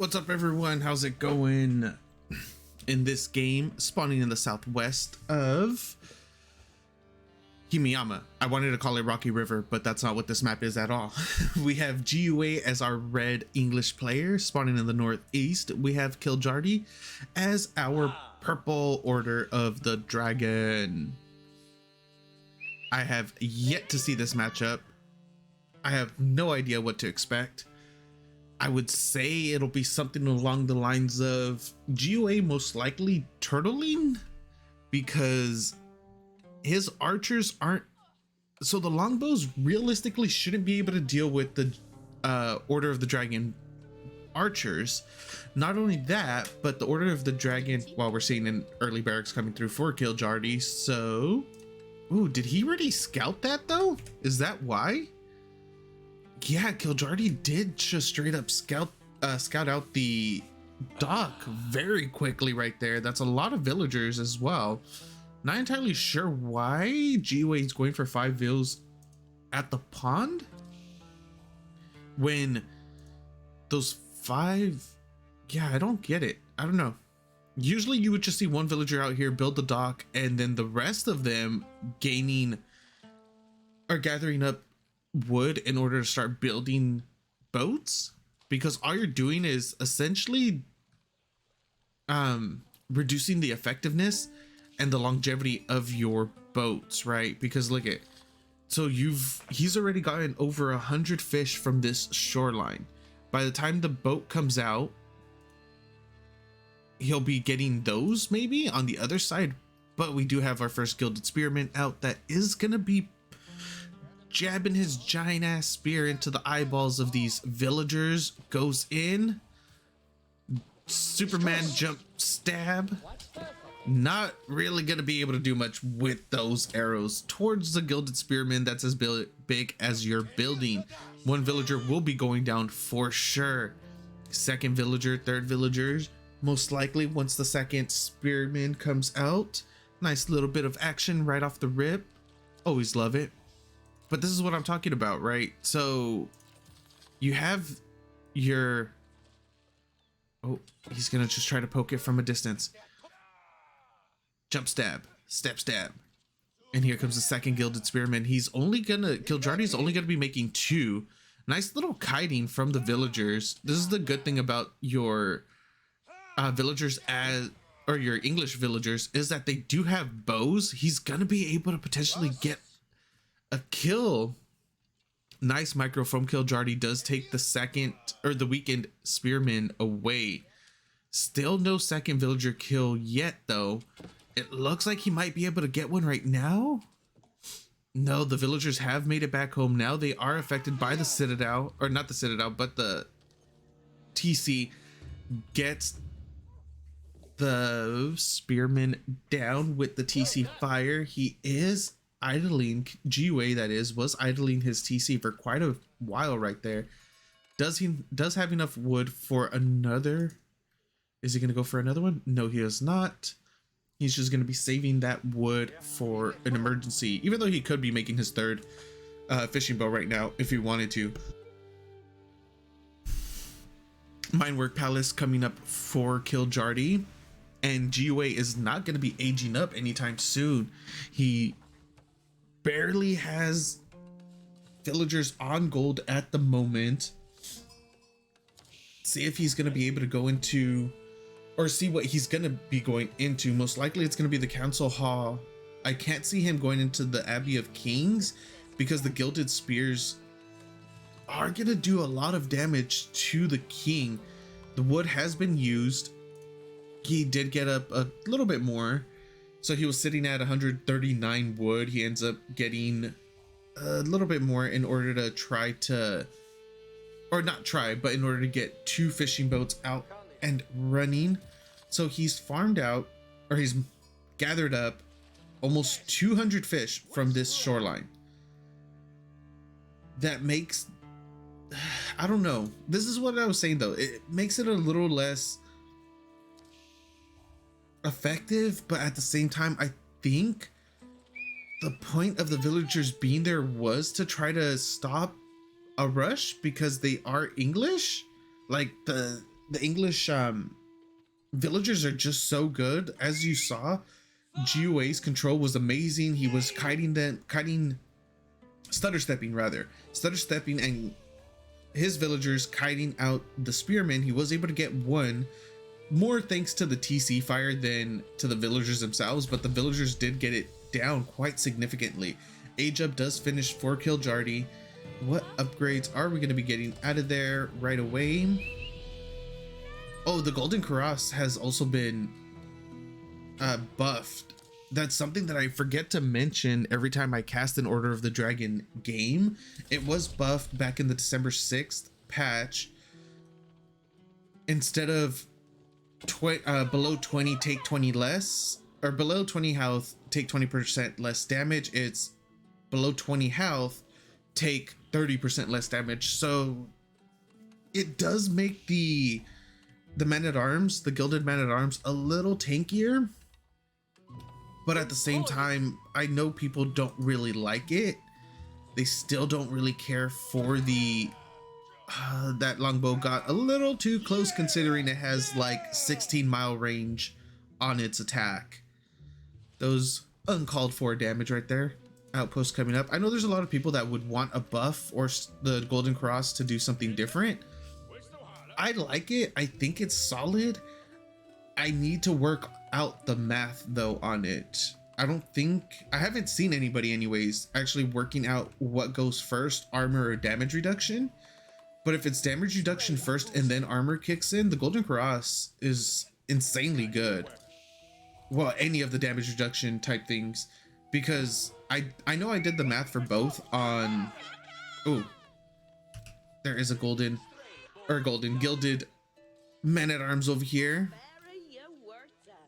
What's up, everyone? How's it going? In this game, spawning in the southwest of Himiyama. I wanted to call it Rocky River, but that's not what this map is at all. We have GUA as our red English player, spawning in the northeast. We have Kiljardi as our purple Order of the Dragon. I have yet to see this matchup. I have no idea what to expect. I would say it'll be something along the lines of GUA most likely turtling, because his archers aren't, so the longbows realistically shouldn't be able to deal with the Order of the Dragon archers. Not only that, but the Order of the Dragon, well, we're seeing an early barracks coming through for Kiljardi. So, ooh, did he already scout that though? Is that why? Yeah, Kiljardi did just straight up scout out the dock very quickly right there. That's a lot of villagers as well. Not entirely sure why GUA is going for 5 vills at the pond when those 5, yeah, I don't get it. I don't know. Usually you would just see one villager out here build the dock and then the rest of them gaining or gathering up wood in order to start building boats, because all you're doing is essentially reducing the effectiveness and the longevity of your boats, right? Because look at, so he's already gotten over 100 fish from this shoreline. By the time the boat comes out, he'll be getting those maybe on the other side. But we do have our first gilded spearman out that is gonna be jabbing his giant ass spear into the eyeballs of these villagers. Goes in, Superman jump stab. Not really gonna be able to do much with those arrows towards the gilded spearman that's as big as your building. One villager will be going down for sure. Second villager, third villagers, most likely once the second spearman comes out. Nice little bit of action right off the rip. Always love it. But this is what I'm talking about, right? So you have your, oh, he's gonna just try to poke it from a distance. Jump stab, step stab. And here comes the second gilded spearman. Kiljardi's only gonna be making 2. Nice little kiting from the villagers. This is the good thing about your villagers or your English villagers, is that they do have bows. He's gonna be able to potentially get a kill. Nice micro from Kiljardi. Does take the second or the weakened spearman away. Still no second villager kill yet though. It looks like he might be able to get one right now. No, the villagers have made it back home now. They are affected by the citadel, or not the citadel, but the TC gets the spearman down with the TC fire. He is idling, GUA that is, was idling his TC for quite a while right there. Does have enough wood for another? Is he gonna go for another one? No, he is not. He's just gonna be saving that wood for an emergency, even though he could be making his third fishing bow right now if he wanted to. Minework Palace coming up for Kiljardi, and GUA is not gonna be aging up anytime soon. He barely has villagers on gold at the moment. See if he's going to be able to go into, or see what he's going to be going into. Most likely it's going to be the council hall. I can't see him going into the Abbey of Kings because the gilded spears are going to do a lot of damage to the king. The wood has been used. He did get up a little bit more. So he was sitting at 139 wood. He ends up getting a little bit more in order to try to, or not try, but in order to get 2 fishing boats out and running. So he's farmed out, or he's gathered up almost 200 fish from this shoreline. That makes, I don't know. This is what I was saying though. It makes it a little less effective, but at the same time, I think the point of the villagers being there was to try to stop a rush because they are English. Like the English villagers are just so good. As you saw, GUA's control was amazing. He was stutter stepping, and his villagers kiting out the spearmen. He was able to get one more thanks to the TC fire than to the villagers themselves, but the villagers did get it down quite significantly. Age up does finish for Kiljardi. What upgrades are we going to be getting out of there right away? Oh, the Golden Cuirass has also been buffed. That's something that I forget to mention every time I cast an Order of the Dragon game. It was buffed back in the December 6th patch. Instead of below 20 take 20 less, or below 20 health take 20% less damage, it's below 20 health take 30% less damage. So it does make the men-at-arms, the gilded men-at-arms, a little tankier, but at the same time, I know people don't really like it. They still don't really care for the that longbow got a little too close, considering it has like 16-mile range on its attack. Those uncalled for damage right there. Outpost coming up. I know there's a lot of people that would want a buff or the Golden Cross to do something different. I like it. I think it's solid. I need to work out the math though on it. I haven't seen anybody anyways actually working out what goes first, armor or damage reduction. But if it's damage reduction first and then armor kicks in, the Golden Cross is insanely good. Well, any of the damage reduction type things, because I know I did the math for both on, oh, there is a gilded men-at-arms over here.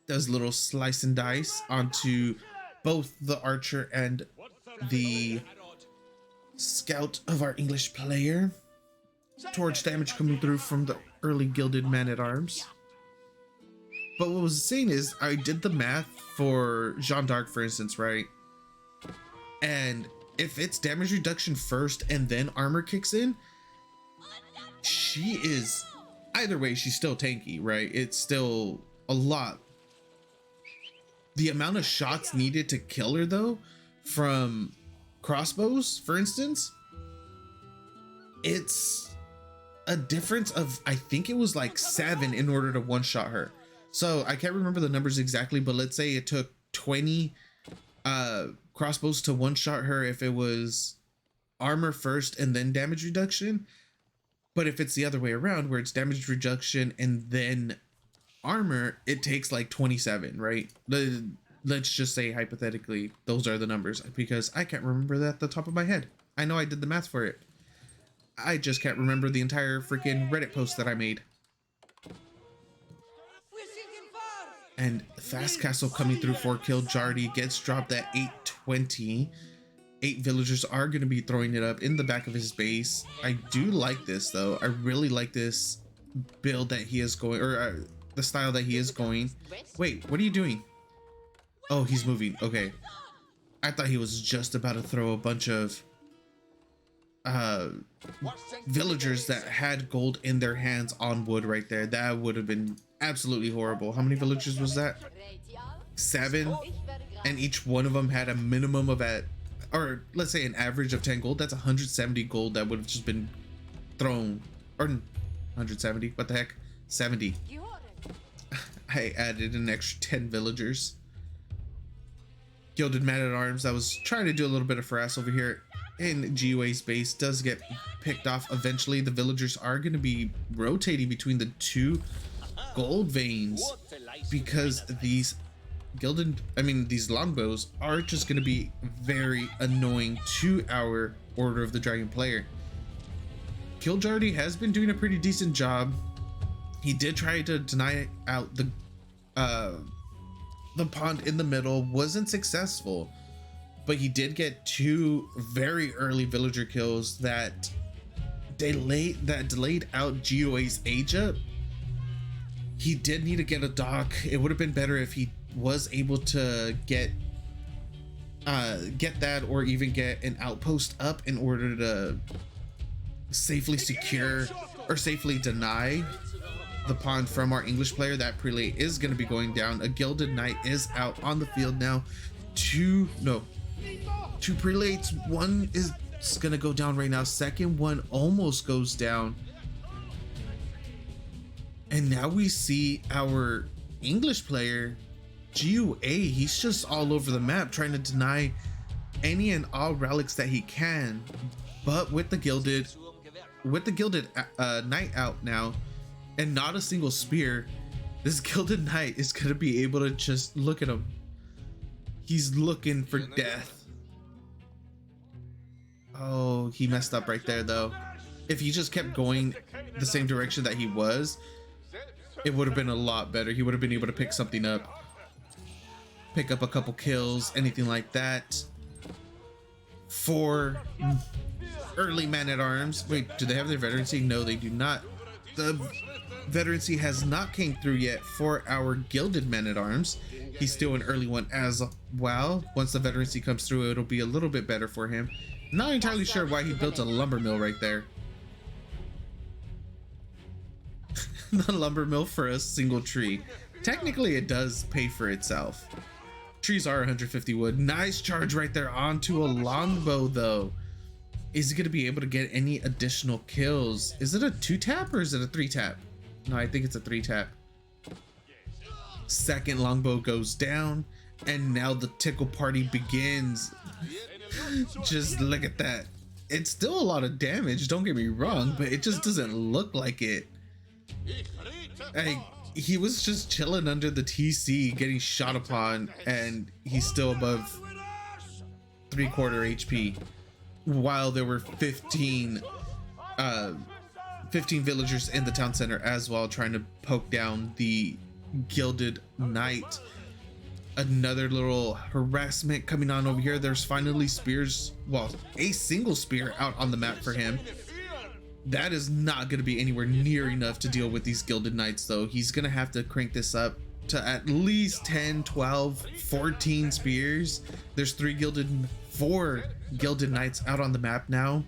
Does little slice and dice onto both the archer and the scout of our English player. Torch damage coming through from the early gilded men-at-arms. But what I was saying is, I did the math for Jeanne d'Arc, for instance, right? And if it's damage reduction first and then armor kicks in, she is, either way, she's still tanky, right? It's still a lot. The amount of shots needed to kill her though, from crossbows, for instance, it's a difference of, I think it was like 7 in order to one-shot her. So I can't remember the numbers exactly, but let's say it took 20 crossbows to one-shot her if it was armor first and then damage reduction. But if it's the other way around, where it's damage reduction and then armor, it takes like 27, right? Let's just say hypothetically those are the numbers, because I can't remember that at the top of my head. I know I did the math for it. I just can't remember the entire freaking Reddit post that I made. And Fast Castle coming through for Kiljardi gets dropped at 820. 8 villagers are going to be throwing it up in the back of his base. I do like this though. I really like this build that he is going, or the style that he is going. Wait, what are you doing? Oh, he's moving. Okay. I thought he was just about to throw a bunch of villagers that had gold in their hands on wood right there. That would have been absolutely horrible. How many villagers was that? 7, and each one of them had a minimum of or let's say an average of 10 gold. That's 170 gold that would have just been thrown. Or 170, what the heck, 70. I added an extra 10 villagers. Gilded Man-at-Arms, I was trying to do a little bit of harass over here in GUA's base, does get picked off eventually. The villagers are going to be rotating between the 2 gold veins, because these these longbows are just going to be very annoying to our Order of the Dragon player. Kiljardi has been doing a pretty decent job. He did try to deny out the pond in the middle, wasn't successful, but he did get 2 very early villager kills that delayed out GUA's age up. He did need to get a dock. It would have been better if he was able to get that, or even get an outpost up in order to safely secure or safely deny the pawn from our English player. That prelate is going to be going down. A gilded knight is out on the field now. Two prelates. One is going to go down right now. Second one almost goes down. And now we see our English player, GUA. He's just all over the map trying to deny any and all relics that he can. But with the gilded knight out now and not a single spear, this gilded knight is going to be able to just look at him. He's looking for death. Oh, he messed up right there though. If he just kept going the same direction that he was, it would have been a lot better. He would have been able to pick something up, pick up a couple kills, anything like that. 4 early man-at-arms. Wait, do they have their veterancy? No, they do not. The veterancy has not came through yet for our gilded man-at-arms. He's still an early one as well. Once the veterancy comes through, it'll be a little bit better for him. Not entirely sure why he built a lumber mill right there. The lumber mill for a single tree. Technically, it does pay for itself. Trees are 150 wood. Nice charge right there onto a longbow though. Is he going to be able to get any additional kills? Is it a 2-tap or is it a 3-tap? No, I think it's a 3-tap. Second longbow goes down, and now the tickle party begins. Just look at that. It's still a lot of damage, don't get me wrong, but it just doesn't look like it. He was just chilling under the TC getting shot upon, and he's still above 3/4 HP, while there were 15 villagers in the town center as well trying to poke down the gilded knight. Another little harassment coming on over here. There's finally spears, well, a single spear out on the map for him. That is not going to be anywhere near enough to deal with these gilded knights though. He's going to have to crank this up to at least 10, 12, 14 spears. There's 4 gilded knights out on the map now.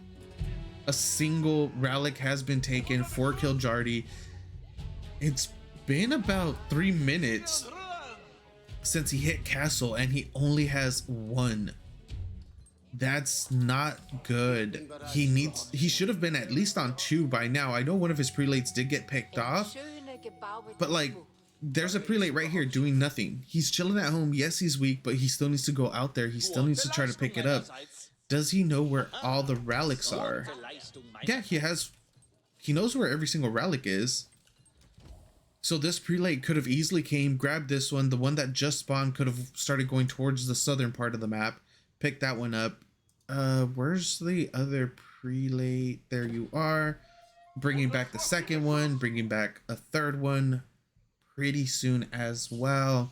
A single relic has been taken for Kiljardi. It's been about 3 minutes since he hit castle and he only has 1. That's not good. He should have been at least on 2 by now. I know one of his prelates did get picked off, but like, there's a prelate right here doing nothing. He's chilling at home. Yes, he's weak, but he still needs to go out there. He still needs to try to pick it up. Does he know where all the relics are? Yeah, he knows where every single relic is. So this prelate could have easily came, grabbed this one. The one that just spawned could have started going towards the southern part of the map. Pick that one up. Where's the other prelate? There you are. Bringing back the second one, bringing back a third one pretty soon as well.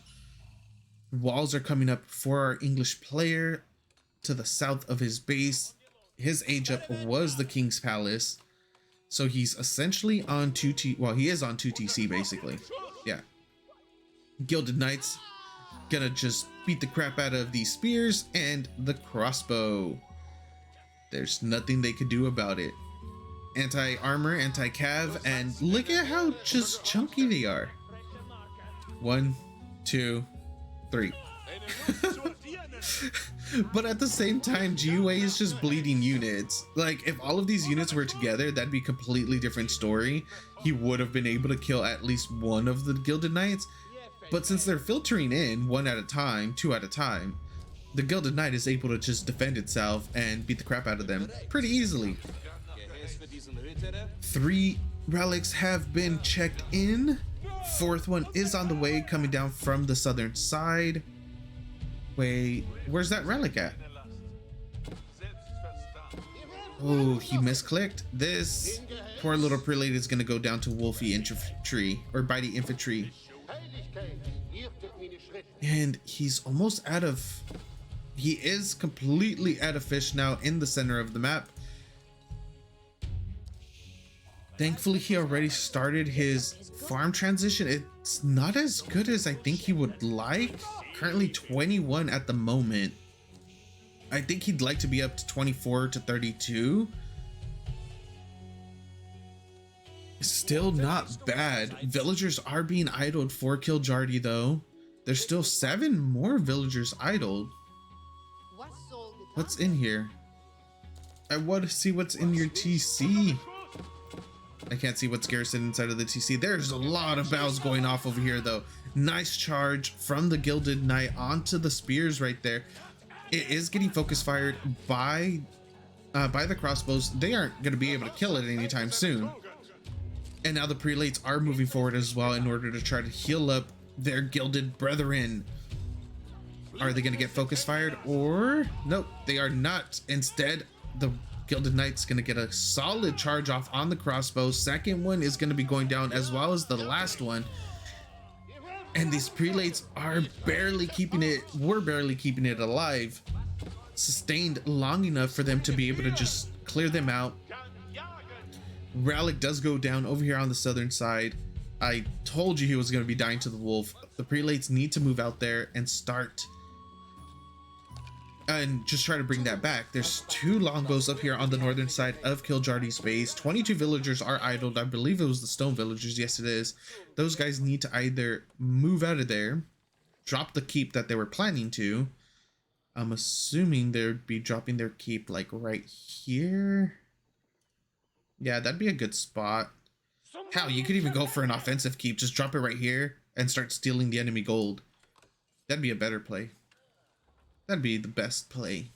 Walls are coming up for our English player to the south of his base. His age up was the King's Palace. So he's essentially on 2T. Well, he is on 2TC basically. Yeah. Gilded Knights gonna just beat the crap out of these spears and the crossbow. There's nothing they could do about it. Anti-armor, anti-cav, and look at how just chunky they are. 1, 2, 3. But at the same time, GUA is just bleeding units. Like, if all of these units were together, that'd be a completely different story. He would have been able to kill at least one of the Gilded Knights. But since they're filtering in 1 at a time, 2 at a time, the Gilded Knight is able to just defend itself and beat the crap out of them pretty easily. 3 relics have been checked in. 4th one is on the way, coming down from the southern side. Wait, where's that relic at? Oh, he misclicked. This poor little prelate is gonna go down to Wolfy infantry or Bitey infantry. And he's almost out of, he is completely out of fish now in the center of the map. Thankfully, he already started his farm transition. It's not as good as I think he would like. Currently 21 at the moment. I think he'd like to be up to 24 to 32. Still not bad. Villagers are being idled for Kiljardi though. There's still 7 more villagers idled. What's in here? I want to see what's in your TC. I can't see what's garrisoned inside of the TC. There's a lot of bows going off over here though. Nice charge from the Gilded Knight onto the spears right there. It is getting focus fired by the crossbows. They aren't going to be able to kill it anytime soon. And now the prelates are moving forward as well in order to try to heal up their gilded brethren. Are they going to get focus fired or nope, they are not. Instead, the Gilded Knight's going to get a solid charge off on the crossbow. Second one is going to be going down as well as the last one. And these prelates are barely keeping it, were barely keeping it alive, sustained long enough for them to be able to just clear them out. Ralik does go down over here on the southern side. I told you he was going to be dying to the wolf. The prelates need to move out there and start and just try to bring that back. There's 2 longbows up here on the northern side of Kiljardi's base. 22 villagers are idled. I believe it was the stone villagers. Yes, it is. Those guys need to either move out of there, drop the keep that they were planning to. I'm assuming they'd be dropping their keep like right here. Yeah, that'd be a good spot. Hell, you could even go for an offensive keep. Just drop it right here and start stealing the enemy gold. That'd be a better play. That'd be the best play.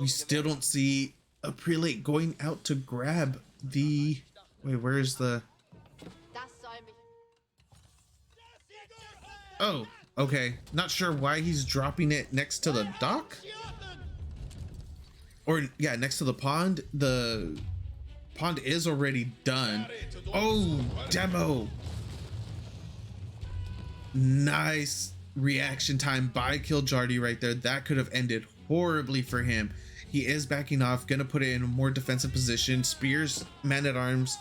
We still don't see a prelate going out to grab the... Wait, where's the... Oh, okay. Not sure why he's dropping it next to the dock. Or, yeah, next to the pond. The pond is already done. Oh, demo. Nice reaction time by Kiljardi right there. That could have ended horribly for him. He is backing off, gonna put it in a more defensive position. Spears, man at arms,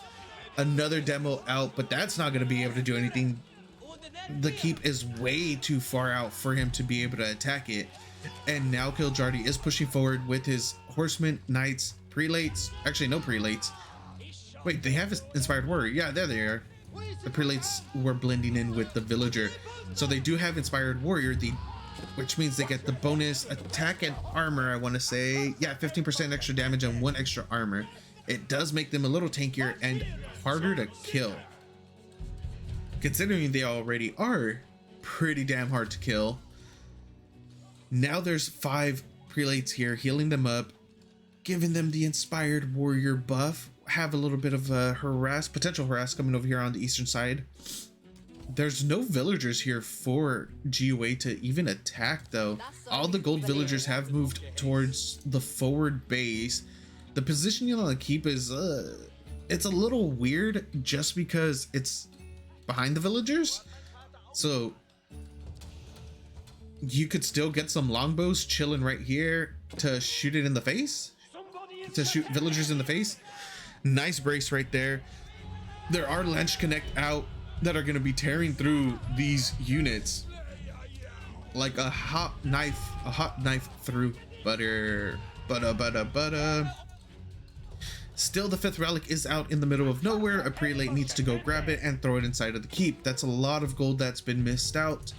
another demo out, but that's not gonna be able to do anything. The keep is way too far out for him to be able to attack it. And now Kiljardi is pushing forward with his horsemen, knights, prelates. Actually, no prelates. Wait, they have inspired warrior. Yeah, there they are. The prelates were blending in with the villager. So they do have inspired warrior, which means they get the bonus attack and armor, I want to say. Yeah, 15% extra damage and 1 extra armor. It does make them a little tankier and harder to kill. Considering they already are pretty damn hard to kill. Now there's 5 prelates here, healing them up, giving them the inspired warrior buff. Have a little bit of a potential harass coming over here on the eastern side. There's no villagers here for GUA to even attack though. All the gold villagers have moved towards the forward base. The positioning on the keep is it's a little weird just because it's behind the villagers. So you could still get some longbows chilling right here to shoot it in the face, to shoot villagers in the face. Nice brace right there. There are Lance Connect out that are going to be tearing through these units like a hot knife through butter. Still, the 5th relic is out in the middle of nowhere. A prelate needs to go grab it and throw it inside of the keep. That's a lot of gold that's been missed out.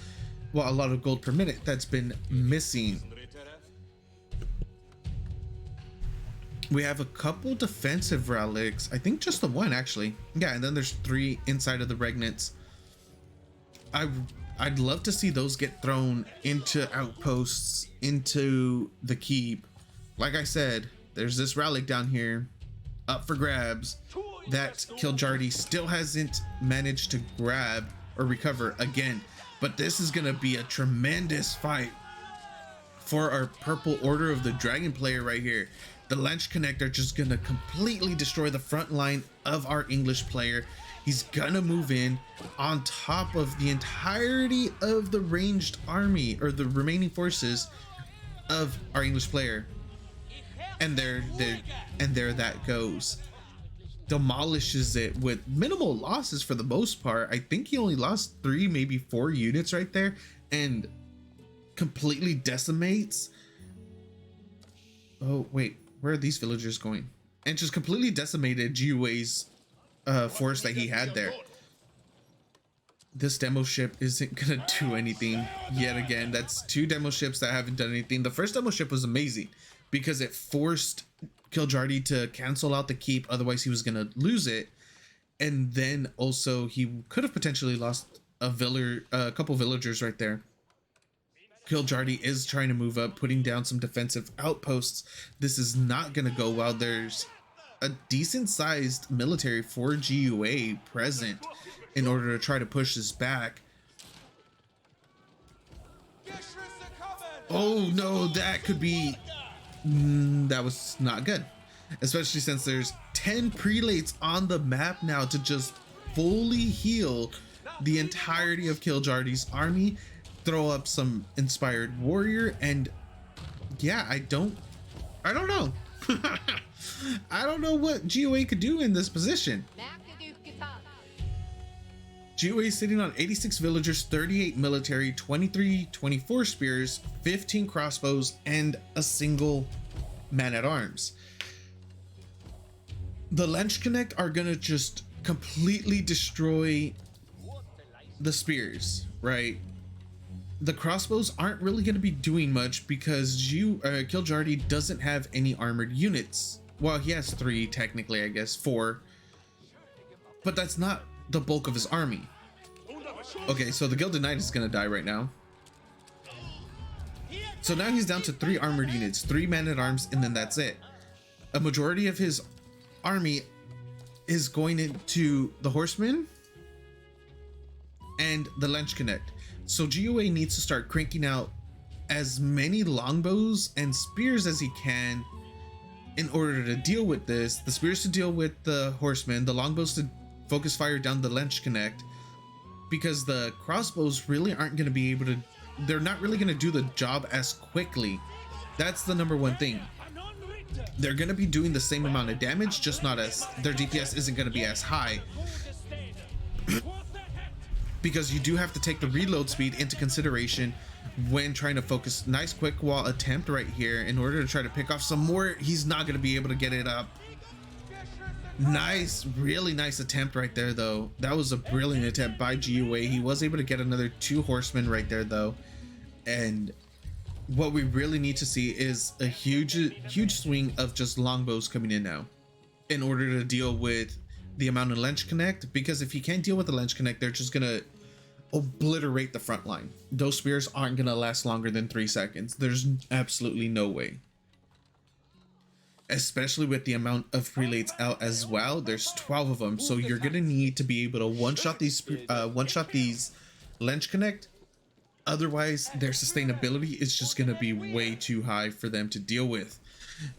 Well, a lot of gold per minute that's been missing. We have a couple defensive relics. I think just the one actually. Yeah, and then there's 3 inside of the regnants. I'd love to see those get thrown into outposts, into the keep. Like I said, there's this relic down here up for grabs that Kiljardi still hasn't managed to grab or recover again. But this is gonna be a tremendous fight for our Purple Order of the Dragon player right here. The Lance Connect are just gonna completely destroy the front line of our English player. He's gonna move in on top of the entirety of the ranged army or the remaining forces of our English player. And there that goes. Demolishes it with minimal losses for the most part. I think he only lost 3, maybe 4 units right there, and completely decimates. Oh wait, where are these villagers going? And just completely decimated GUA's force that he had there. This demo ship isn't gonna do anything yet again. That's two demo ships that haven't done anything. The first demo ship was amazing because it forced Kiljardi to cancel out the keep, otherwise he was gonna lose it. And then also he could have potentially lost a couple villagers right there. Kiljardi is trying to move up, putting down some defensive outposts. This is not gonna go well. There's a decent sized military for GUA present in order to try to push this back. Oh no, that could be that was not good, especially since there's 10 prelates on the map now to just fully heal the entirety of Kiljardi's army, throw up some inspired warrior, and yeah, I don't know. I don't know what GUA could do in this position. GUA is sitting on 86 villagers, 38 military, 24 spears, 15 crossbows, and a single man-at-arms. The Lynch Connect are gonna just completely destroy the spears, right? The crossbows aren't really gonna be doing much because Kiljardi doesn't have any armored units. Well, he has 3 technically, I guess 4, but that's not the bulk of his army. Okay, so the Gilded Knight is gonna die right now. So now he's down to 3 armored units, 3 men-at-arms, and then that's it. A majority of his army is going into the horsemen and the Lynch Connect. So GUA needs to start cranking out as many longbows and spears as he can in order to deal with this. The spears to deal with the horsemen, the longbows to focus fire down the Lynch Connect, because the crossbows really aren't going to be able to, they're not really going to do the job as quickly. That's the number one thing. They're going to be doing the same amount of damage, just not as, their DPS isn't going to be as high. Because you do have to take the reload speed into consideration when trying to focus. Nice quick wall attempt right here in order to try to pick off some more. He's not going to be able to get it up. Nice, really nice attempt right there though. That was a brilliant attempt by GUA. He was able to get another 2 horsemen right there though. And what we really need to see is a huge swing of just longbows coming in now in order to deal with the amount of Lynch Connect, because if you can't deal with the Lynch Connect, they're just gonna obliterate the front line. Those spears aren't gonna last longer than 3 seconds. There's absolutely no way. Especially with the amount of prelates out as well. There's 12 of them, so you're gonna need to be able to one-shot these Lynch Connect. Otherwise, their sustainability is just gonna be way too high for them to deal with.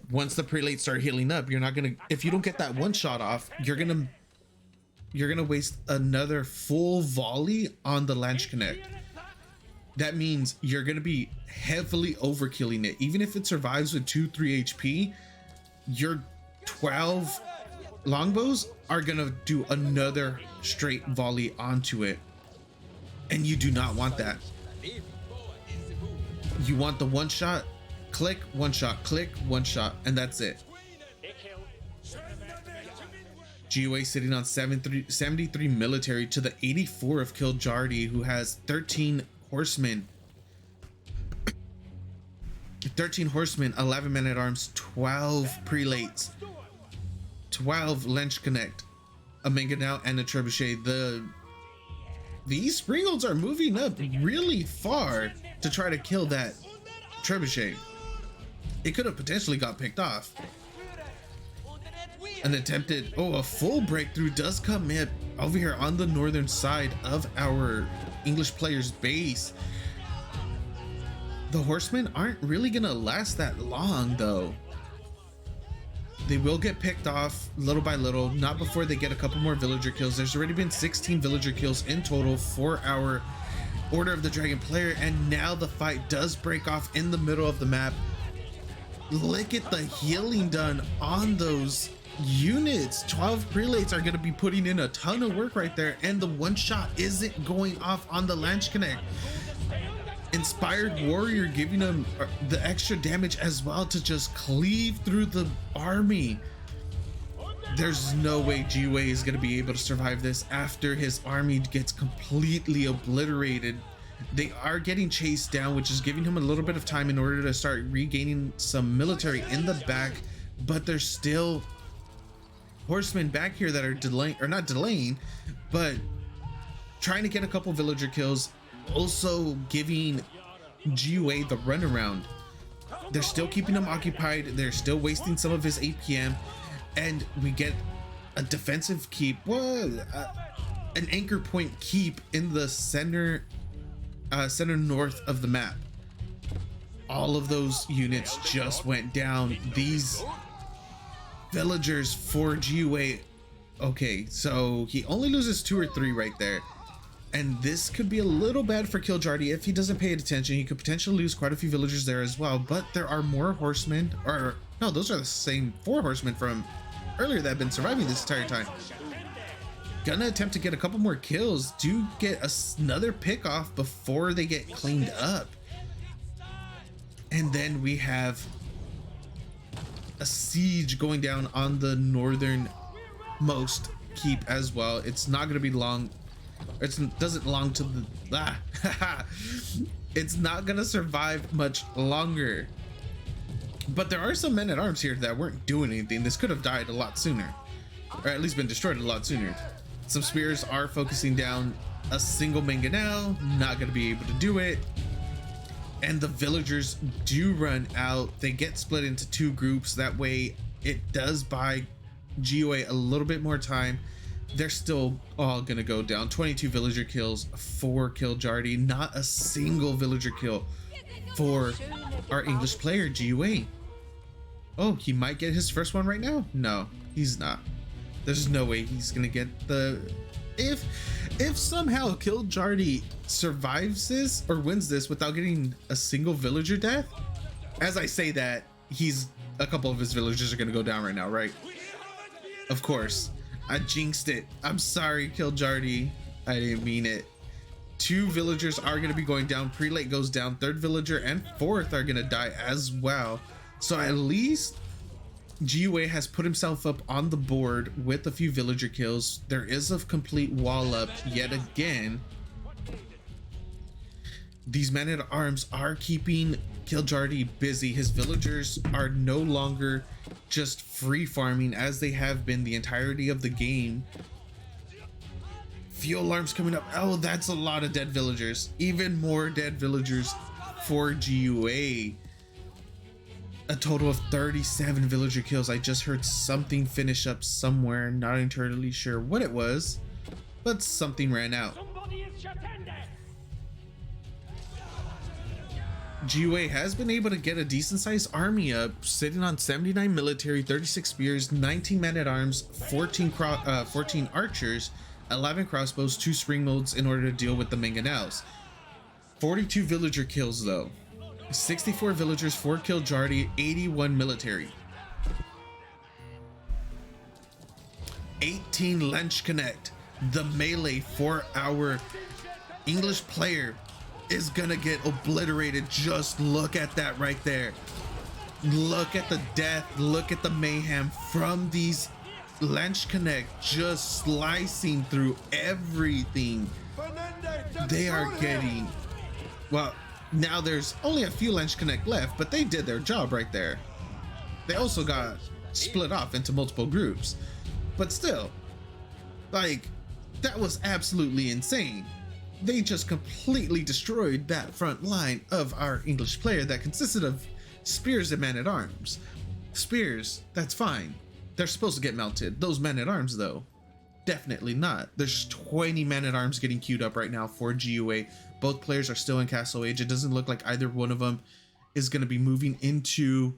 Once the prelates start healing up, you're not gonna, if you don't get that one shot off, you're gonna waste another full volley on the Lynch Connect. That means you're gonna be heavily overkilling it. Even if it survives with 2-3 HP, your 12 longbows are gonna do another straight volley onto it, and you do not want that. You want the one shot, click, one shot, click, one shot, and that's it. GUA sitting on 73 military to the 84 of Kiljardi, who has 13 horsemen. 13 horsemen, 11 men-at-arms, 12 prelates, 12 Lynch Connect, a mangonel, and a trebuchet. These Springolds are moving up really far to try to kill that trebuchet. It could have potentially got picked off. An attempted, a full breakthrough does come in over here on the northern side of our English player's base. The horsemen aren't really gonna last that long though. They will get picked off little by little, not before they get a couple more villager kills. There's already been 16 villager kills in total for our Order of the Dragon player, and now the fight does break off in the middle of the map. Look at the healing done on those units. 12 prelates are going to be putting in a ton of work right there, and the one shot isn't going off on the Lynch Connect. Inspired Warrior giving them the extra damage as well to just cleave through the army. There's no way GUA is going to be able to survive this after his army gets completely obliterated. They are getting chased down, which is giving him a little bit of time in order to start regaining some military in the back, but there's still horsemen back here that are delaying, or not delaying, but trying to get a couple villager kills, also giving GUA the runaround. They're still keeping him occupied, they're still wasting some of his APM, and we get a defensive keep, an anchor point keep in the center north of the map. All of those units just went down. These villagers for GUA, okay, so he only loses 2 or 3 right there, and this could be a little bad for Kiljardi if he doesn't pay attention. He could potentially lose quite a few villagers there as well, but there are more horsemen, or no, those are the same 4 horsemen from earlier that have been surviving this entire time. Gonna attempt to get a couple more kills to get another pick off before they get cleaned up. And then we have a siege going down on the northernmost keep as well. It's not gonna be long. It doesn't belong to the it's not gonna survive much longer. But there are some men-at-arms here that weren't doing anything. This could have died a lot sooner, or at least been destroyed a lot sooner. Some spears are focusing down a single mangonel, not going to be able to do it. And the villagers do run out. They get split into 2 groups. That way it does buy GUA a little bit more time. They're still all going to go down. 22 villager kills for Kiljardi, not a single villager kill for our English player GUA. Oh, he might get his first one right now? No, he's not. There's no way he's gonna get the... If somehow Kiljardi survives this or wins this without getting a single villager death, as I say that, a couple of his villagers are gonna go down right now, right? Of course, I jinxed it. I'm sorry, Kiljardi. I didn't mean it. 2 villagers are gonna be going down. Prelate goes down. 3rd villager and 4th are gonna die as well. So at least GUA has put himself up on the board with a few villager kills. There is a complete wall up yet again. These men-at-arms are keeping Kiljardi busy. His villagers are no longer just free farming as they have been the entirety of the game. Fuel alarms coming up. Oh, that's a lot of dead villagers. Even more dead villagers for GUA. A total of 37 villager kills. I just heard something finish up somewhere. Not entirely sure what it was, but something ran out. GUA has been able to get a decent sized army up, sitting on 79 military, 36 spears, 19 men-at-arms, 14 archers, 11 crossbows, 2 spring molds in order to deal with the mangonels. 42 villager kills though. 64 villagers for Kiljardi, 81 military. 18 Lench Connect. The melee for our English player is gonna get obliterated. Just look at that right there. Look at the death, look at the mayhem from these Lench Connect, just slicing through everything. They are getting, well, now there's only a few Lench Connect left, but they did their job right there. They also got split off into multiple groups, but still, like, that was absolutely insane. They just completely destroyed that front line of our English player that consisted of spears and men-at-arms. Spears, that's fine. They're supposed to get melted. Those men-at-arms though, definitely not. There's 20 men-at-arms getting queued up right now for GUA. Both players are still in Castle Age. It doesn't look like either one of them is going to be moving into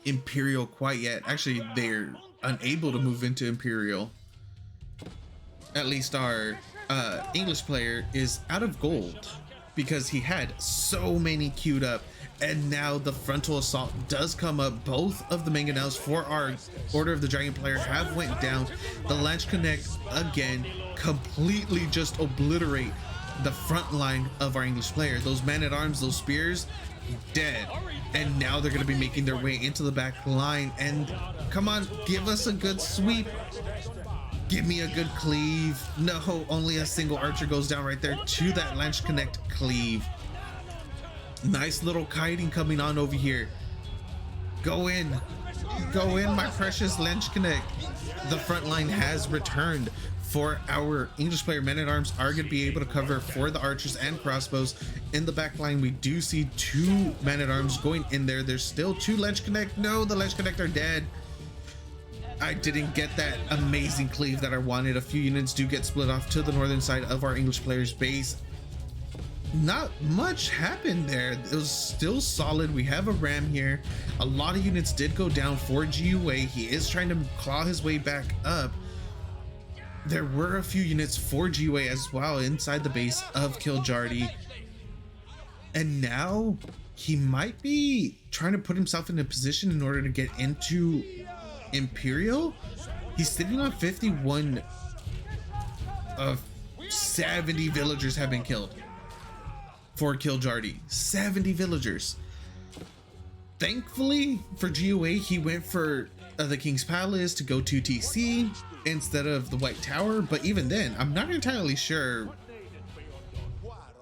Imperial quite yet. Actually, they're unable to move into Imperial. At least our English player is out of gold because he had so many queued up, and now the frontal assault does come up. Both of the mangonels for our Order of the Dragon player have went down. The Lench Connect again completely just obliterate the front line of our English player. Those men-at-arms, those spears, dead. And now they're going to be making their way into the back line. And come on, give us a good sweep. Give me a good cleave. No, only a single archer goes down right there to that Lance Connect cleave. Nice little kiting coming on over here. Go in, my precious Lance Connect. The front line has returned for our English player. Men-at-arms are going to be able to cover for the archers and crossbows. In the back line, we do see 2 men-at-arms going in there. There's still 2 Lance Connect. No, the Lance Connect are dead. I didn't get that amazing cleave that I wanted. A few units do get split off to the northern side of our English player's base. Not much happened there. It was still solid. We have a ram here. A lot of units did go down for GUA. He is trying to claw his way back up. There were a few units for GUA as well inside the base of Kiljardi. And now he might be trying to put himself in a position in order to get into Imperial. He's sitting on 51 of 70 villagers have been killed for Kiljardi. 70 villagers. Thankfully for GUA, he went for the King's Palace to go to TC instead of the White Tower. But even then, I'm not entirely sure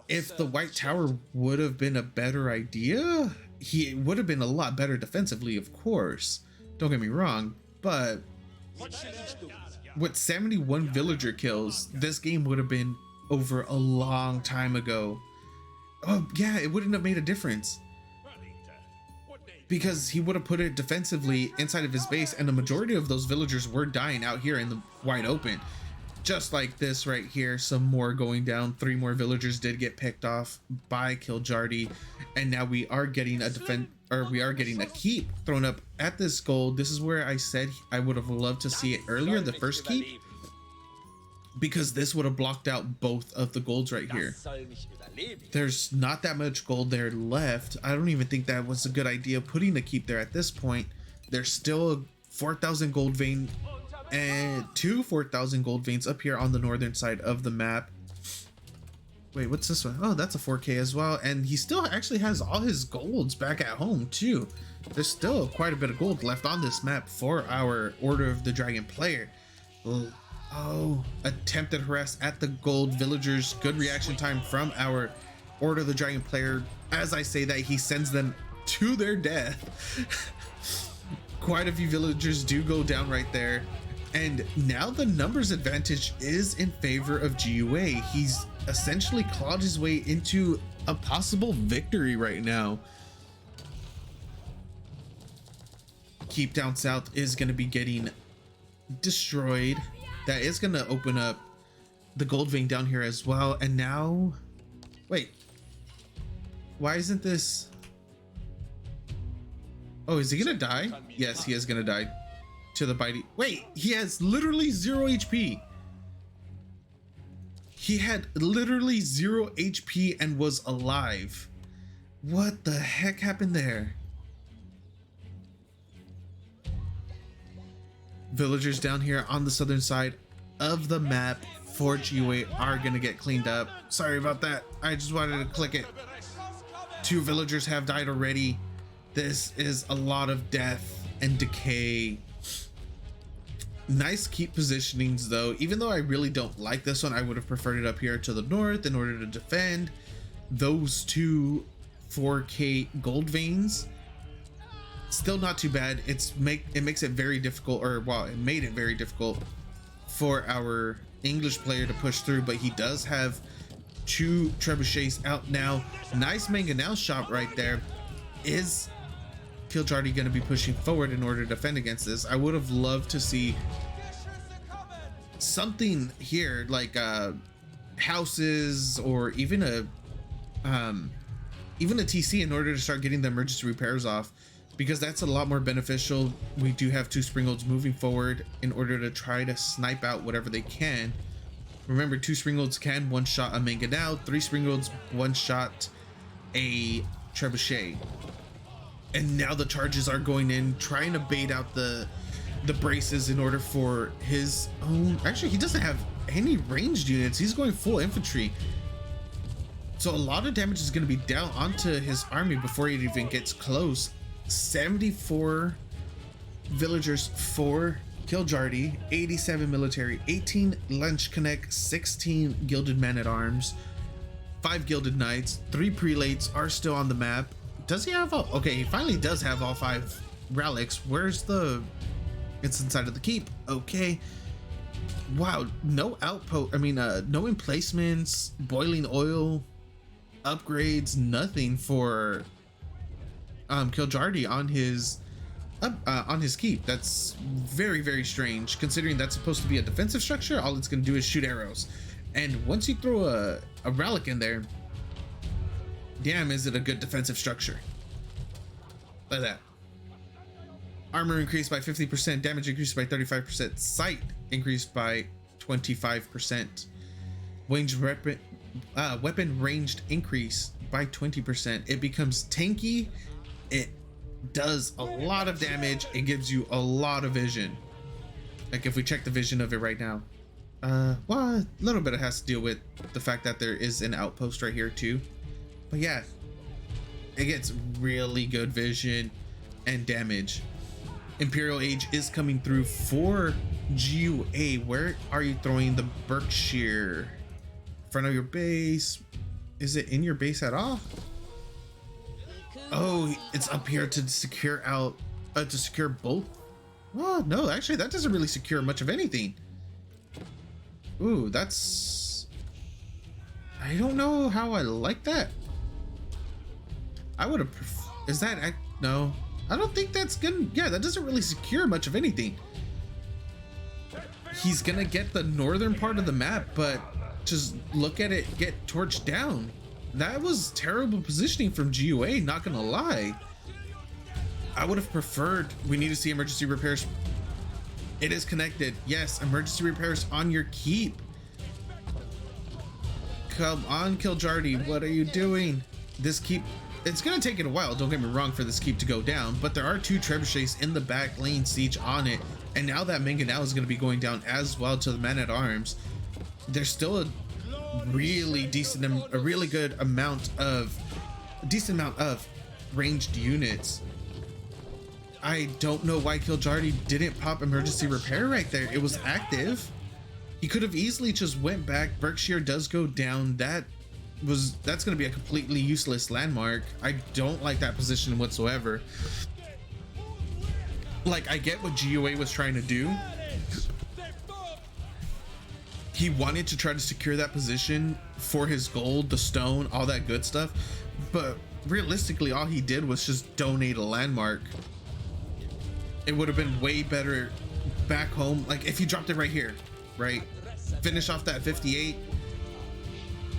if the White Tower would have been a better idea. He would have been a lot better defensively, of course. Don't get me wrong, but with 71 villager kills, this game would have been over a long time ago. Oh yeah, it wouldn't have made a difference because he would have put it defensively inside of his base, and the majority of those villagers were dying out here in the wide open, just like this right here. Some more going down. 3 more villagers did get picked off by Kiljardi, and now we are getting a keep thrown up at this gold. This is where I said I would have loved to see it earlier, the first keep, because this would have blocked out both of the golds right here. There's not that much gold there left. I don't even think that was a good idea putting the keep there at this point. There's still a 4,000 gold vein and 2 4,000 gold veins up here on the northern side of the map. Wait, what's this one? Oh, that's a 4K as well. And he still actually has all his golds back at home too. There's still quite a bit of gold left on this map for our Order of the Dragon player. Oh, attempted harass at the gold villagers. Good reaction time from our Order of the Dragon player. As I say that, he sends them to their death. Quite a few villagers do go down right there. And now the numbers advantage is in favor of GUA. He's essentially clawed his way into a possible victory right now. Keep down south is going to be getting destroyed. That is going to open up the gold vein down here as well. And now, wait, why isn't this? Oh, is he going to die? Yes, he is going to die to the bitey. Wait, he has literally 0 HP. He had literally 0 HP and was alive. What the heck happened there? Villagers down here on the southern side of the map for GUA are gonna get cleaned up. Sorry about that. I just wanted to click it. 2 villagers have died already. This is a lot of death and decay. Nice keep positionings though. Even though I really don't like this one, I would have preferred it up here to the north in order to defend those 2 4K gold veins. Still not too bad. It makes it very difficult, or well, it made it very difficult for our English player to push through, but he does have 2 trebuchets out now. Nice mangonel shot right there. Is Kiljardi going to be pushing forward in order to defend against this? I would have loved to see something here like houses or even a TC in order to start getting the emergency repairs off, because that's a lot more beneficial. We do have 2 Springolds moving forward in order to try to snipe out whatever they can. Remember, 2 Springolds can one-shot a mangonel, 3 Springolds one-shot a trebuchet. And now the charges are going in, trying to bait out the braces in order for his own. Actually, he doesn't have any ranged units. He's going full infantry. So a lot of damage is going to be down onto his army before it even gets close. 74 villagers for Kiljardi, 87 military, 18 Lunch Connect, 16 gilded men-at-arms, 5 gilded knights, 3 prelates are still on the map. Does he have all? Okay, he finally does have all 5 relics. Where's the? It's inside of the keep. Okay. Wow, no outpost. I mean, no emplacements, boiling oil, upgrades, nothing for Kiljardi on his keep. That's very, very strange, considering that's supposed to be a defensive structure. All it's gonna do is shoot arrows, and once you throw a relic in there, damn, is it a good defensive structure. Like that. Armor increased by 50%, damage increased by 35%, sight increased by 25%, weapon ranged increase by 20%. It becomes tanky. It does a lot of damage. It gives you a lot of vision. Like if we check the vision of it right now, well, a little bit it has to deal with the fact that there is an outpost right here too. But yeah, it gets really good vision and damage. Imperial Age is coming through for GUA. Where are you throwing the Berkshire? In front of your base? Is it in your base at all? Oh, it's up here to secure out, to secure both. Oh, no, actually that doesn't really secure much of anything. Ooh, that's, I don't know how I like that. I would have, is that, no, I don't think that's gonna, yeah, that doesn't really secure much of anything. He's gonna get the northern part of the map, but just look at it get torched down. That was terrible positioning from GUA, not gonna lie. I would have preferred, we need to see emergency repairs. It is connected. Yes, emergency repairs on your keep. Come on, Kiljardi, what are you doing? This keep, it's gonna take it a while, don't get me wrong, for this keep to go down, but there are 2 trebuchets in the back lane siege on it, and now that Mangonel is gonna be going down as well to the men-at-arms. There's still a really decent, a really good amount of, decent amount of ranged units. I don't know why Kiljardi didn't pop emergency repair right there. It was active. He could have easily just went back. Berkshire does go down. That's going to be a completely useless landmark. I don't like that position whatsoever. Like, I get what GUA was trying to do. He wanted to try to secure that position for his gold, the stone, all that good stuff. But realistically, all he did was just donate a landmark. It would have been way better back home. Like if he dropped it right here, right? Finish off that 58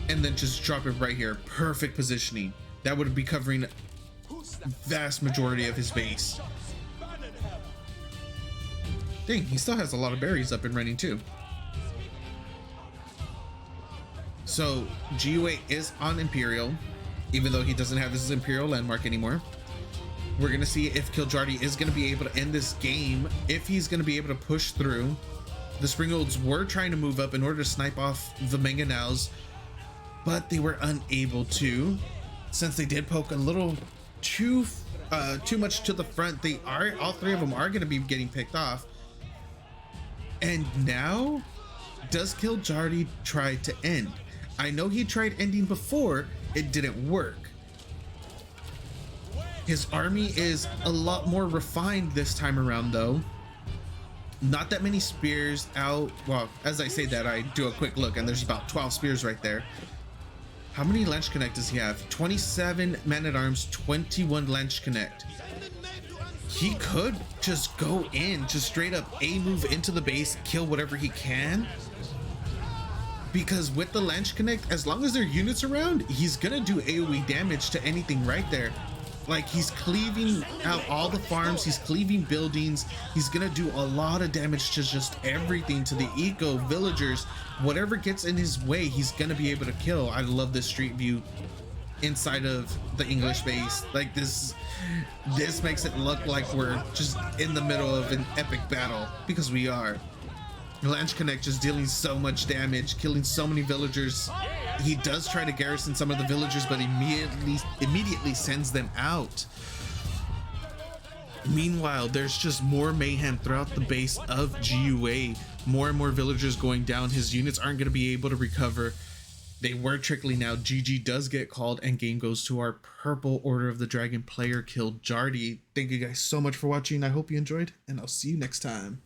and then just drop it right here. Perfect positioning. That would be covering vast majority of his base. Dang, he still has a lot of berries up and running too. So GUA is on Imperial, even though he doesn't have his Imperial landmark anymore. We're gonna see if Kiljardi is gonna be able to end this game, if he's gonna be able to push through. The Springolds were trying to move up in order to snipe off the Mangonels, but they were unable to, since they did poke a little too much to the front. They are, all 3 of them are gonna be getting picked off. And now, does Kiljardi try to end? I know he tried ending before, it didn't work. His army is a lot more refined this time around though. Not that many spears out. Well, as I say that, I do a quick look and there's about 12 spears right there. How many Lance Connect does he have? 27 men-at-arms, 21 Lance Connect. He could just go in, just straight up A move into the base, kill whatever he can. Because with the Lance Connect, as long as there are units around, he's gonna do AoE damage to anything right there. Like he's cleaving out all the farms, he's cleaving buildings, he's gonna do a lot of damage to just everything, to the eco, villagers, whatever gets in his way, he's gonna be able to kill. I love this street view inside of the English base. Like this makes it look like we're just in the middle of an epic battle, because we are. Lance Connect just dealing so much damage, killing so many villagers. He does try to garrison some of the villagers, but immediately sends them out. Meanwhile, there's just more mayhem throughout the base of GUA. More and more villagers going down. His units aren't going to be able to recover. They were trickling out. GG does get called, and game goes to our purple Order of the Dragon player, Kiljardi. Thank you guys so much for watching. I hope you enjoyed, and I'll see you next time.